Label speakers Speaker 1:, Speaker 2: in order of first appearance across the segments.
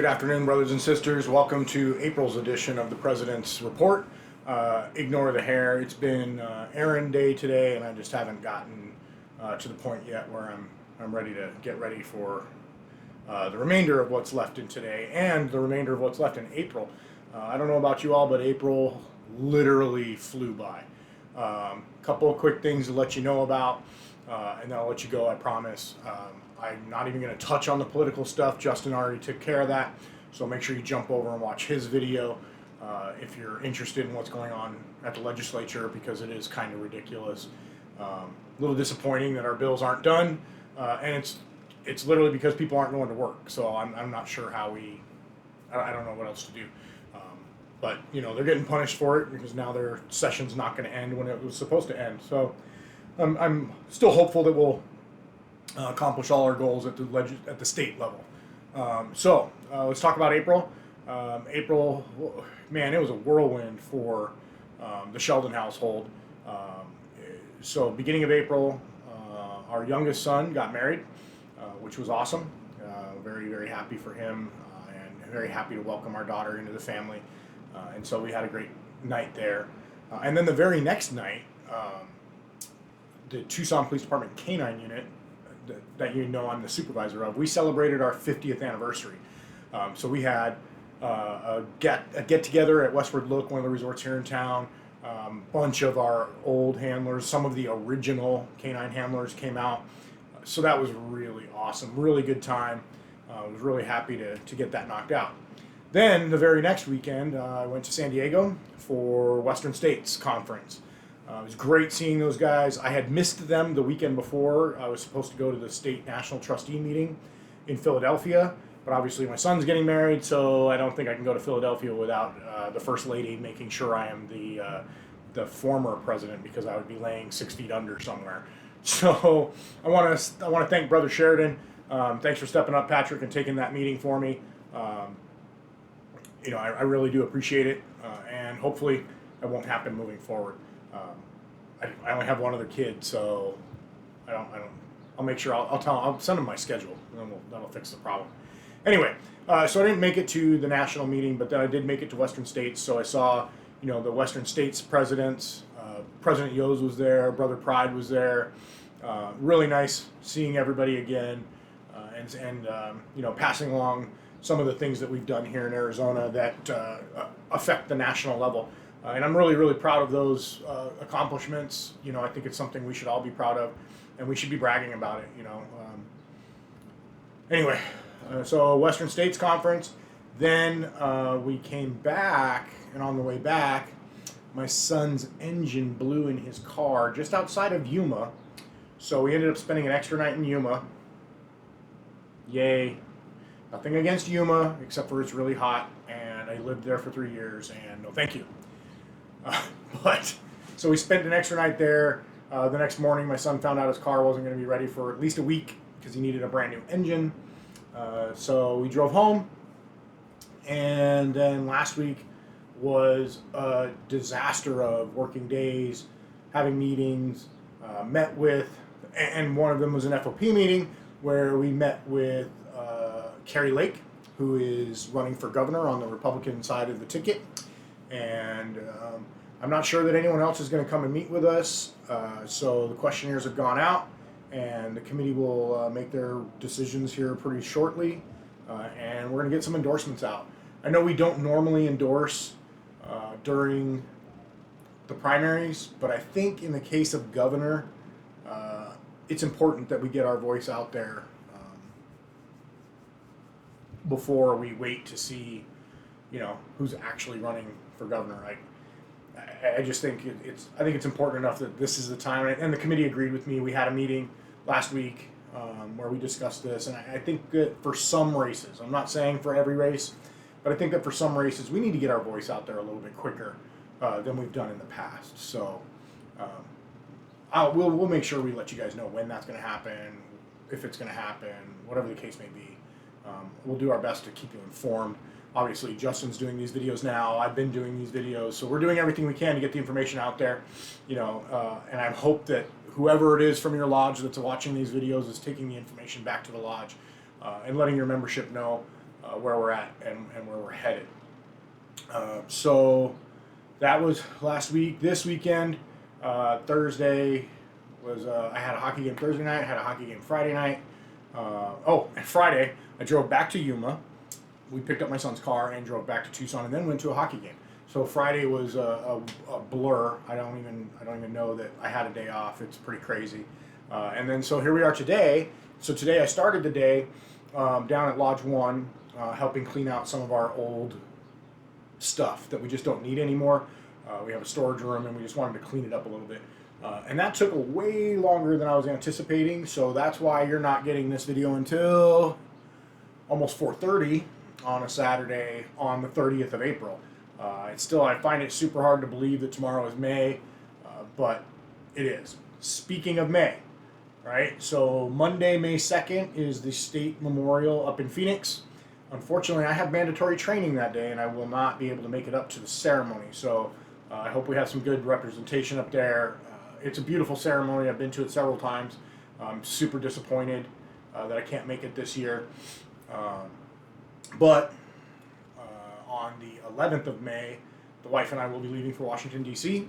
Speaker 1: Good afternoon, brothers and sisters. Welcome to April's edition of the President's Report. Ignore the hair. It's been errand day today, and I just haven't gotten to the point yet where I'm ready to get ready for the remainder of what's left in today and the remainder of what's left in April. I don't know about you all, but April literally flew by. Couple of quick things to let you know about, and then I'll let you go, I promise. I'm not even going to touch on the political stuff. Justin already took care of that, so make sure you jump over and watch his video if you're interested in what's going on at the legislature, because it is kind of ridiculous. A little disappointing that our bills aren't done, and it's literally because people aren't going to work. So I'm not sure how I don't know what else to do. But you know, they're getting punished for it because now their session's not going to end when it was supposed to end. So I'm still hopeful that we'll accomplish all our goals at the state level. So let's talk about April. April, man, it was a whirlwind for the Sheldon household. So beginning of April, our youngest son got married, which was awesome. Very, very happy for him, and very happy to welcome our daughter into the family. And so we had a great night there. And then the very next night, the Tucson Police Department K-9 unit, that you know I'm the supervisor of, we celebrated our 50th anniversary. So we had a get together at Westward Look, one of the resorts here in town. Bunch of our old handlers, some of the original K-9 handlers came out. So that was really awesome, really good time. I was really happy to get that knocked out. Then the very next weekend, I went to San Diego for Western States Conference. It was great seeing those guys. I had missed them the weekend before. I was supposed to go to the state national trustee meeting in Philadelphia, but obviously my son's getting married, so I don't think I can go to Philadelphia without the First Lady making sure I am the former president, because I would be laying 6 feet under somewhere. So I want to thank Brother Sheridan. Thanks for stepping up, Patrick, and taking that meeting for me. You know, I really do appreciate it, and hopefully it won't happen moving forward. I only have one other kid, so I'll make sure I'll send him my schedule, and that'll fix the problem. Anyway, so I didn't make it to the national meeting, but then I did make it to Western States. So I saw, you know, the Western States presidents. President Yos was there, Brother Pride was there. Really nice seeing everybody again, and you know, passing along some of the things that we've done here in Arizona that affect the national level. And I'm really, really proud of those accomplishments. You know, I think it's something we should all be proud of, and we should be bragging about it, you know. Anyway, so Western States Conference. Then we came back, and on the way back, my son's engine blew in his car just outside of Yuma. So we ended up spending an extra night in Yuma. Yay. Nothing against Yuma, except for it's really hot, and I lived there for 3 years, and no thank you. But so we spent an extra night there. The next morning, my son found out his car wasn't going to be ready for at least a week because he needed a brand new engine. So we drove home, and then last week was a disaster of working days, having meetings, met with, and one of them was an FOP meeting where we met with Kari Lake, who is running for governor on the Republican side of the ticket. And I'm not sure that anyone else is going to come and meet with us. So the questionnaires have gone out, and the committee will make their decisions here pretty shortly. And we're going to get some endorsements out. I know we don't normally endorse during the primaries, but I think in the case of governor, it's important that we get our voice out there before we wait to see, you know, who's actually running for governor. I just think it's important enough that this is the time, and the committee agreed with me. We had a meeting last week where we discussed this, and I think that for some races, I'm not saying for every race, but I think that for some races we need to get our voice out there a little bit quicker than we've done in the past. So we'll make sure we let you guys know when that's going to happen, if it's going to happen, whatever the case may be. We'll do our best to keep you informed. Obviously, Justin's doing these videos now. I've been doing these videos, so we're doing everything we can to get the information out there. You know, and I hope that whoever it is from your lodge that's watching these videos is taking the information back to the lodge and letting your membership know where we're at and where we're headed. So that was last week. This weekend, Thursday was I had a hockey game Thursday night. I had a hockey game Friday night. And Friday I drove back to Yuma. We picked up my son's car and drove back to Tucson, and then went to a hockey game. So Friday was a blur. I don't even know that I had a day off. It's pretty crazy. And then so here we are today. So today I started the day down at Lodge 1, helping clean out some of our old stuff that we just don't need anymore. We have a storage room, and we just wanted to clean it up a little bit. And that took way longer than I was anticipating, so that's why you're not getting this video until almost 4:30 on a Saturday on the 30th of April. I find it super hard to believe that tomorrow is May, but it is. Speaking of May, right? So Monday, May 2nd is the state memorial up in Phoenix. Unfortunately, I have mandatory training that day, and I will not be able to make it up to the ceremony. So I hope we have some good representation up there. It's a beautiful ceremony. I've been to it several times. I'm super disappointed that I can't make it this year. But on the 11th of May, the wife and I will be leaving for Washington, D.C.,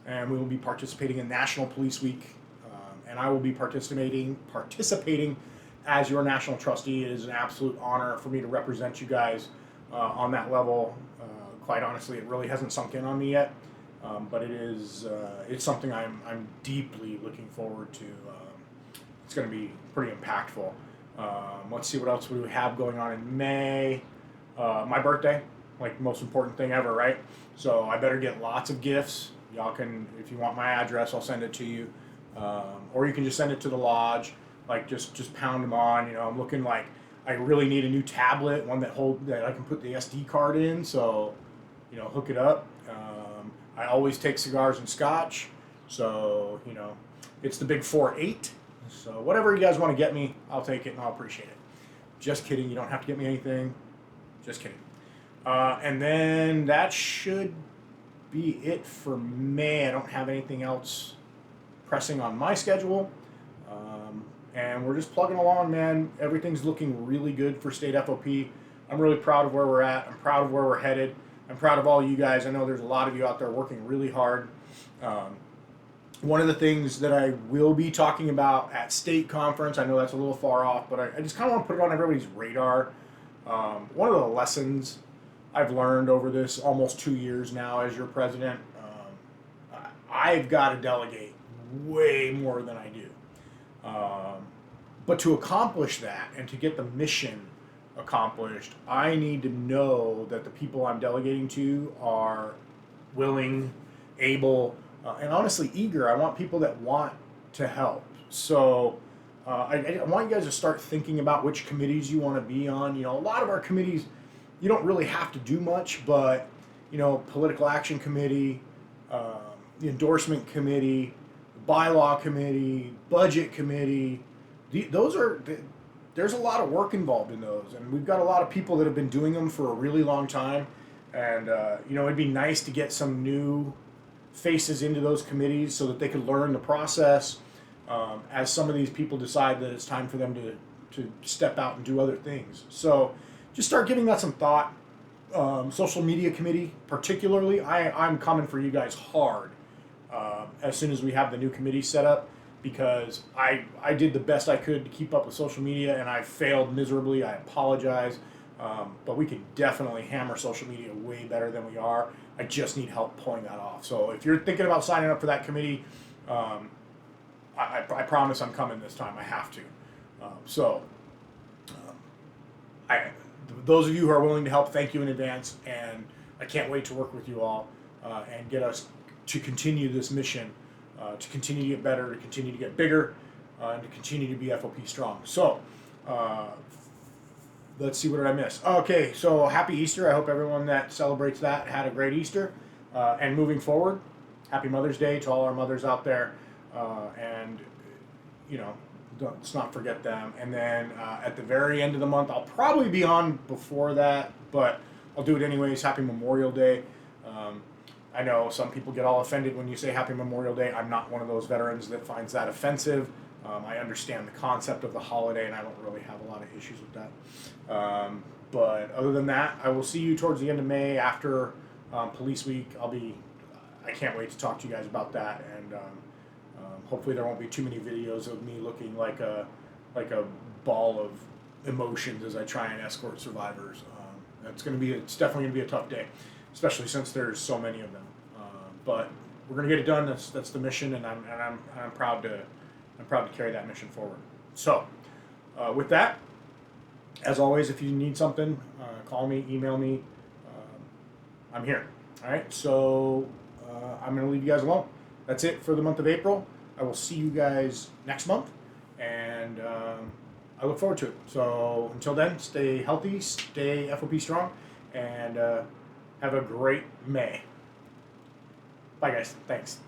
Speaker 1: and we will be participating in National Police Week. And I will be participating as your national trustee. It is an absolute honor for me to represent you guys on that level. Quite honestly, it really hasn't sunk in on me yet, but it's something I'm deeply looking forward to. It's going to be pretty impactful. Let's see what else we have going on in May. My birthday, like most important thing ever, right? So I better get lots of gifts. Y'all can, if you want my address, I'll send it to you, or you can just send it to the lodge. Like just pound them on. I'm looking like I really need a new tablet, one that I can put the SD card in. So, hook it up. I always take cigars and scotch. So, it's the big 4-8. So whatever you guys want to get me, I'll take it and I'll appreciate it. Just kidding. You don't have to get me anything. Just kidding. And then that should be it for May. I don't have anything else pressing on my schedule. And we're just plugging along, man. Everything's looking really good for State FOP. I'm really proud of where we're at. I'm proud of where we're headed. I'm proud of all you guys. I know there's a lot of you out there working really hard. One of the things that I will be talking about at state conference, I know that's a little far off, but I just kind of want to put it on everybody's radar. One of the lessons I've learned over this almost 2 years now as your president, I've got to delegate way more than I do. But to accomplish that and to get the mission accomplished, I need to know that the people I'm delegating to are willing, able, and honestly eager. I want people that want to help. So I want you guys to start thinking about which committees you want to be on. A lot of our committees, you don't really have to do much, but political action committee, the endorsement committee, bylaw committee, budget committee, there's a lot of work involved in those, and we've got a lot of people that have been doing them for a really long time, and it'd be nice to get some new faces into those committees so that they could learn the process as some of these people decide that it's time for them to step out and do other things. So just start giving that some thought. Social media committee particularly, I'm coming for you guys hard as soon as we have the new committee set up, because I did the best I could to keep up with social media, and I failed miserably. I apologize, but we can definitely hammer social media way better than we are. I just need help pulling that off. So if you're thinking about signing up for that committee, I promise I'm coming this time. I have to. Those of you who are willing to help, thank you in advance, and I can't wait to work with you all and get us to continue this mission, to continue to get better, to continue to get bigger, and to continue to be FOP strong. So, let's see, what did I miss? Okay, so happy Easter. I hope everyone that celebrates that had a great Easter. And moving forward, happy Mother's Day to all our mothers out there. And, let's not forget them. And then at the very end of the month, I'll probably be on before that, but I'll do it anyways. Happy Memorial Day. I know some people get all offended when you say Happy Memorial Day. I'm not one of those veterans that finds that offensive. I understand the concept of the holiday, and I don't really have a lot of issues with that. But other than that, I will see you towards the end of May after Police Week. I can't wait to talk to you guys about that, and hopefully there won't be too many videos of me looking like a ball of emotions as I try and escort survivors. It's definitely gonna be a tough day, especially since there's so many of them. But we're gonna get it done. That's the mission, and I'm proud to carry that mission forward. So, with that, as always, if you need something, call me, email me. I'm here. All right. So I'm gonna leave you guys alone. That's it for the month of April. I will see you guys next month, and I look forward to it. So until then, stay healthy, stay FOP strong, and have a great May. Bye, guys. Thanks.